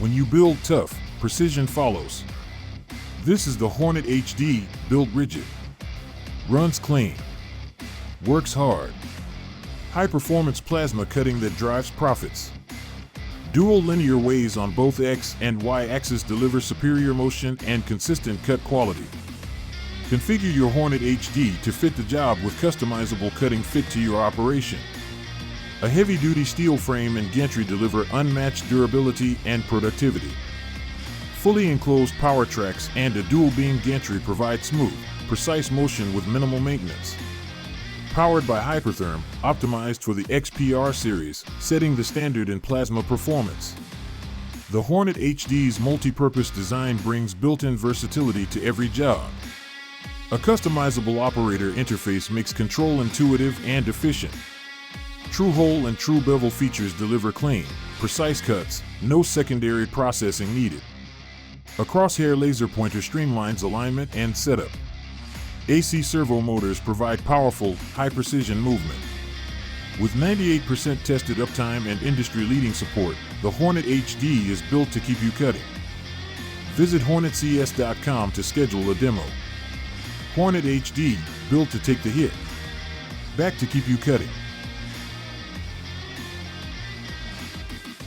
When you build tough, precision follows. This is the Hornet HD, built rigid. Runs clean. Works hard. High-performance plasma cutting that drives profits. Dual linear ways on both X and Y axis deliver superior motion and consistent cut quality. Configure your Hornet HD to fit the job with customizable cutting fit to your operation. A heavy-duty steel frame and gantry deliver unmatched durability and productivity. Fully enclosed power tracks and a dual-beam gantry provide smooth, precise motion with minimal maintenance. Powered by Hypertherm, optimized for the XPR series, setting the standard in plasma performance. The Hornet HD's multi-purpose design brings built-in versatility to every job. A customizable operator interface makes control intuitive and efficient. True hole and true bevel features deliver clean, precise cuts, no secondary processing needed. A crosshair laser pointer streamlines alignment and setup. AC servo motors provide powerful, high-precision movement. With 98% tested uptime and industry-leading support, the Hornet HD is built to keep you cutting. Visit HornetCS.com to schedule a demo. Hornet HD, built to take the hit. Back to keep you cutting.